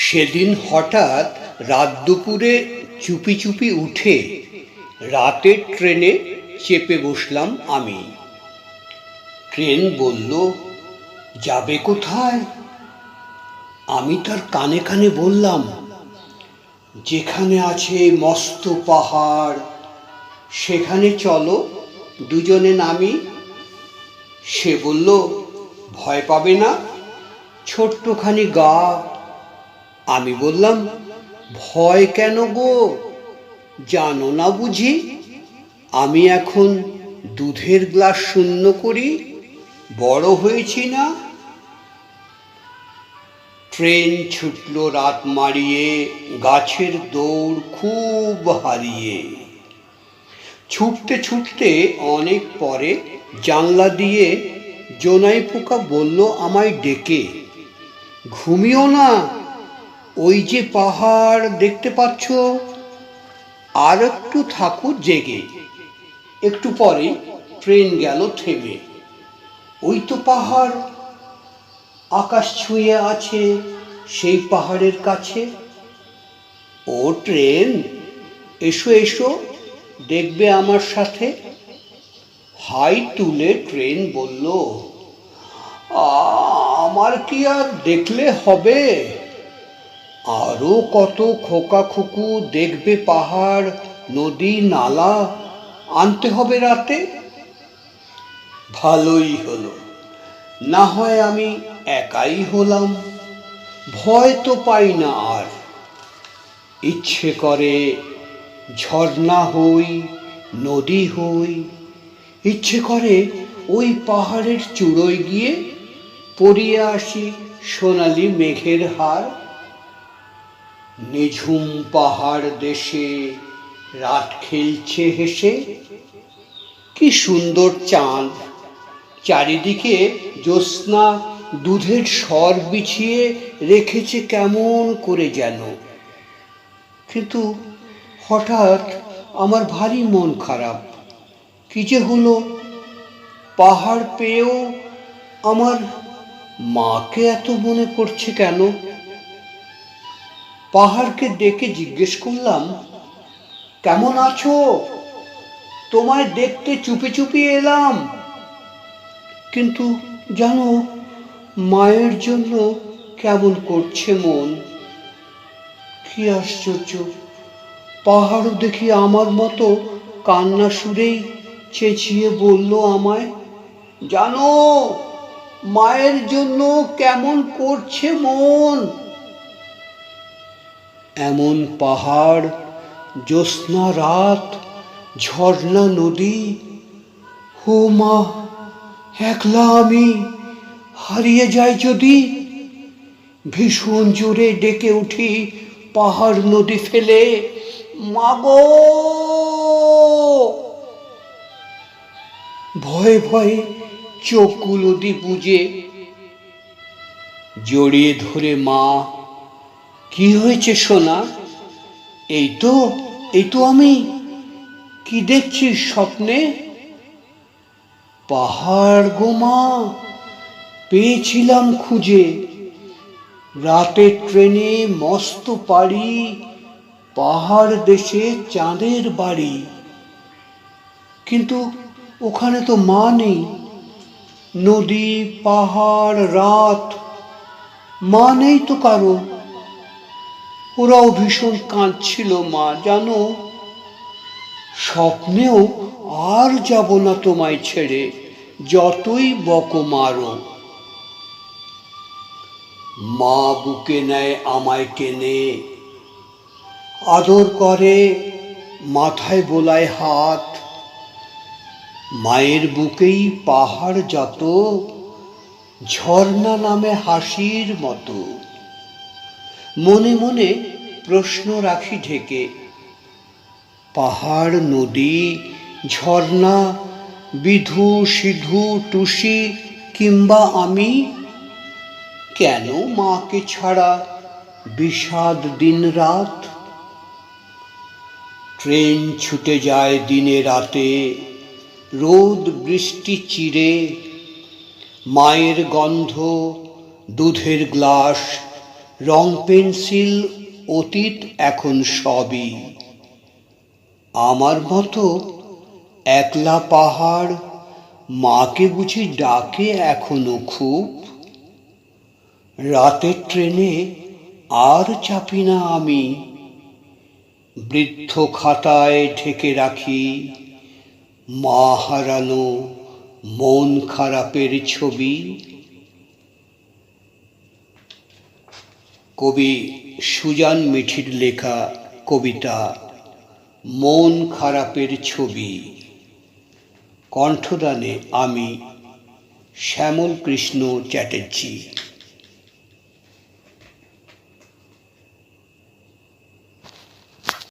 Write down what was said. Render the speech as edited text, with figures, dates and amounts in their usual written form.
সেদিন হঠাৎ রাত দুপুরে চুপি চুপি উঠে রাতের ট্রেনে চেপে বসলাম আমি। ট্রেন বলল, যাবে কোথায়? আমি তার কানে কানে বললাম, যেখানে আছে মস্ত পাহাড় সেখানে চলো, দুজনে নামি। সে বলল, ভয় পাবে না, ছোট্টখানি গা। আমি বললাম, ভয় কেন গো, জানো না বুঝি আমি এখন দুধের গ্লাস শূন্য করি, বড় হয়েছি না। ট্রেন ছুটল রাত মারিয়ে, গাছের দৌড় খুব হারিয়ে। ছুটতে ছুটতে অনেক পরে জানলা দিয়ে জোনাই পোকা বলল আমায় ডেকে, ঘুমিও না, ওই যে পাহাড় দেখতে পাচ্ছ, আর একটু থাকো জেগে। একটু পরে ট্রেন গেল থেমে। ওই তো পাহাড়, আকাশ ছুঁয়ে আছে সেই পাহাড়ের কাছে। ও ট্রেন, এসো এসো, দেখবে আমার সাথে। হাই তুলে ট্রেন বলল, আমার কি আর দেখলে হবে, আরো কত খোকা খুকু দেখবে পাহাড়, নদী, নালা, আনতে হবে রাতে। ভালোই হলো, না হয় আমি একাই হলাম, ভয় তো পাই না আর। ইচ্ছে করে ঝর্ণা হই, নদী হই, ইচ্ছে করে ওই পাহাড়ের চূড়োয় গিয়ে পরিয়ে আসি সোনালি মেঘের হার। নিঝুম পাহাড় দেশে রাত খেলছে হেসে, কি সুন্দর চাঁদ, চারিদিকে জ্যোৎস্না দুধের স্বর বিছিয়ে রেখেছে কেমন করে যেন। কিন্তু হঠাৎ আমার ভারী মন খারাপ। কি যে হলো, পাহাড় পেয়েও আমার মাকে এত মনে পড়ছে কেন? পাহাড়কে ডেকে জিজ্ঞেস করলাম, কেমন আছো? তোমায় দেখতে চুপি চুপি এলাম। কিন্তু জানো, মায়ের জন্য কেমন করছে মন। কি আশ্চর্য, পাহাড়ও দেখি আমার মতো কান্না সুরেই চেঁচিয়ে বলল আমায়, জানো, মায়ের জন্য কেমন করছে মন। এমন পাহাড়, জ্যোৎস্না রাত, ঝর্ণা নদী, ও মা, একলা আমি হারিয়ে যাই যদি। ভীষণ জোরে ডেকে উঠি পাহাড় নদী ফেলে, মাগো। ভয়ে ভয়ে চোখগুলো বুজে জড়িয়ে ধরে মা, কি হয়েছে সোনা? এই তো আমি, কি দেখছিস স্বপ্নে? পাহাড় গো মা, পেয়েছিলাম খুঁজে, রাতের ট্রেনে মস্ত পাড়ি, পাহাড় দেশে চাঁদের বাড়ি। কিন্তু ওখানে তো মা নেই, নদী, পাহাড়, রাত, মা নেই তো কারো। ওরাও ভীষণ কাঁদছিল মা, জানো। স্বপ্নেও আর যাব না তোমায় ছেড়ে, যতই বকো মারো। মা বুকে নেয় আমায় টেনে, আদর করে, মাথায় বোলায় হাত। মায়ের বুকেই পাহাড় যত, ঝর্ণা নামে হাসির মতো। মনে মনে প্রশ্ন রাখি ঢেকে, পাহাড়, নদী, ঝর্ণা, বিধু, সিধু, টুসি কিংবা আমি, কেন মাকে ছাড়া বিষাদ দিন রাত। ট্রেন ছুটে যায় দিনে রাতে, রোদ বৃষ্টি চিরে, মায়ের গন্ধ, দুধের গ্লাস, রং পেন্সিল অতীত এখন সবই। আমার মতো একলা পাহাড় মাকে বুঝি ডাকে এখনো খুব। রাতের ট্রেনে আর চাপি না আমি, বৃদ্ধ খাতায় ঢেকে রাখি মা হারানো মন খারাপের ছবি। কবি সুজান মিঠির লেখা কবিতা মন খারাপের ছবি। কণ্ঠদানে আমি শ্যামল কৃষ্ণ চ্যাটার্জি।